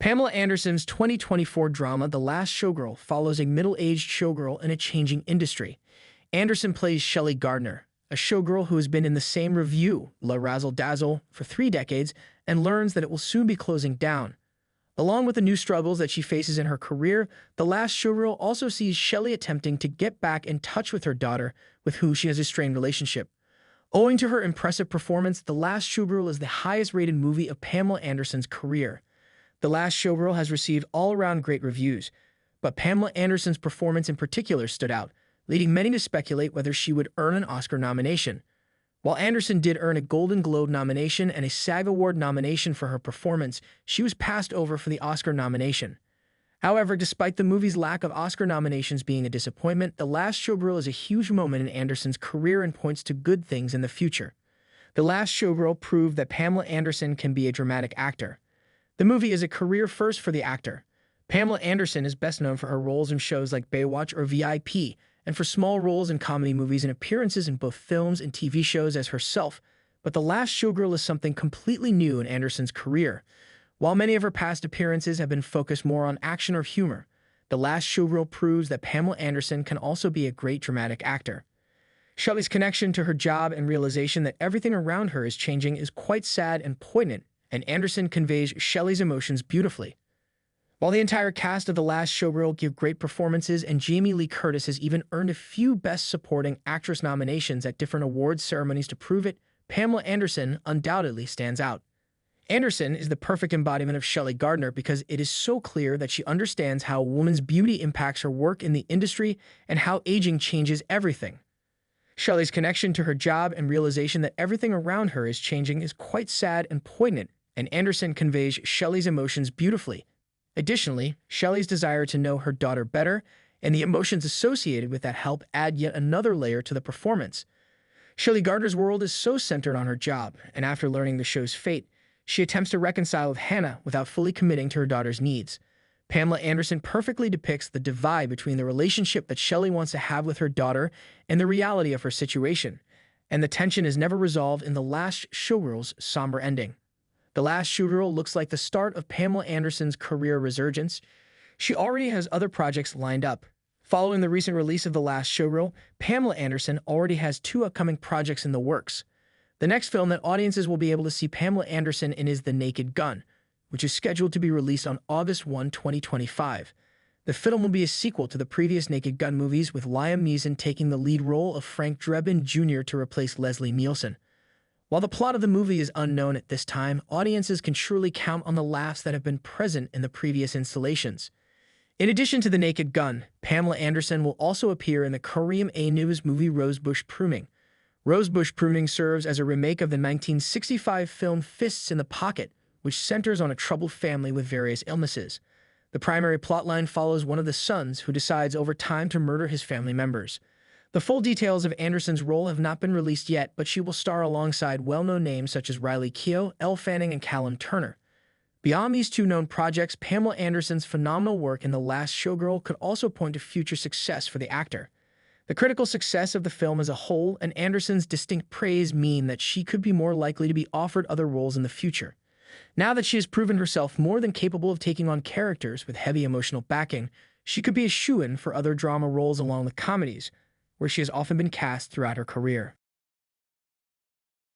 Pamela Anderson's 2024 drama The Last Showgirl follows a middle-aged showgirl in a changing industry. Anderson plays Shelley Gardner, a showgirl who has been in the same revue, La Razzle Dazzle, for 3 decades and learns that it will soon be closing down. Along with the new struggles that she faces in her career, The Last Showgirl also sees Shelley attempting to get back in touch with her daughter, with whom she has a strained relationship. Owing to her impressive performance, The Last Showgirl is the highest-rated movie of Pamela Anderson's career. The Last Showgirl has received all-around great reviews, but Pamela Anderson's performance in particular stood out, leading many to speculate whether she would earn an Oscar nomination. While Anderson did earn a Golden Globe nomination and a SAG Award nomination for her performance, she was passed over for the Oscar nomination. However, despite the movie's lack of Oscar nominations being a disappointment, The Last Showgirl is a huge moment in Anderson's career and points to good things in the future. The Last Showgirl proved that Pamela Anderson can be a dramatic actor. The movie is a career first for the actor. Pamela Anderson is best known for her roles in shows like Baywatch or VIP, and for small roles in comedy movies and appearances in both films and TV shows as herself, but The Last Showgirl is something completely new in Anderson's career. While many of her past appearances have been focused more on action or humor, The Last Showgirl proves that Pamela Anderson can also be a great dramatic actor. Shelley's connection to her job and realization that everything around her is changing is quite sad and poignant, and Anderson conveys Shelley's emotions beautifully. While the entire cast of The Last Showgirl give great performances and Jamie Lee Curtis has even earned a few Best Supporting Actress nominations at different awards ceremonies to prove it, Pamela Anderson undoubtedly stands out. Anderson is the perfect embodiment of Shelley Gardner because it is so clear that she understands how a woman's beauty impacts her work in the industry and how aging changes everything. Shelley's connection to her job and realization that everything around her is changing is quite sad and poignant, and Anderson conveys Shelley's emotions beautifully. Additionally, Shelley's desire to know her daughter better and the emotions associated with that help add yet another layer to the performance. Shelley Gardner's world is so centered on her job, and after learning the show's fate, she attempts to reconcile with Hannah without fully committing to her daughter's needs. Pamela Anderson perfectly depicts the divide between the relationship that Shelley wants to have with her daughter and the reality of her situation, and the tension is never resolved in The Last Showgirl's somber ending. The Last Showgirl looks like the start of Pamela Anderson's career resurgence. She already has other projects lined up. Following the recent release of The Last Showgirl, Pamela Anderson already has 2 upcoming projects in the works. The next film that audiences will be able to see Pamela Anderson in is The Naked Gun, which is scheduled to be released on August 1, 2025. The film will be a sequel to the previous Naked Gun movies, with Liam Neeson taking the lead role of Frank Drebin Jr. to replace Leslie Nielsen. While the plot of the movie is unknown at this time, audiences can surely count on the laughs that have been present in the previous installations. In addition to The Naked Gun, Pamela Anderson will also appear in the Korean A-News movie Rosebush Pruning. Rosebush Pruning serves as a remake of the 1965 film Fists in the Pocket, which centers on a troubled family with various illnesses. The primary plotline follows one of the sons who decides over time to murder his family members. The full details of Anderson's role have not been released yet, but she will star alongside well-known names such as Riley Keough, Elle Fanning, and Callum Turner. Beyond these 2 known projects, Pamela Anderson's phenomenal work in The Last Showgirl could also point to future success for the actor. The critical success of the film as a whole and Anderson's distinct praise mean that she could be more likely to be offered other roles in the future. Now that she has proven herself more than capable of taking on characters with heavy emotional backing, she could be a shoo-in for other drama roles along with comedies, where she has often been cast throughout her career.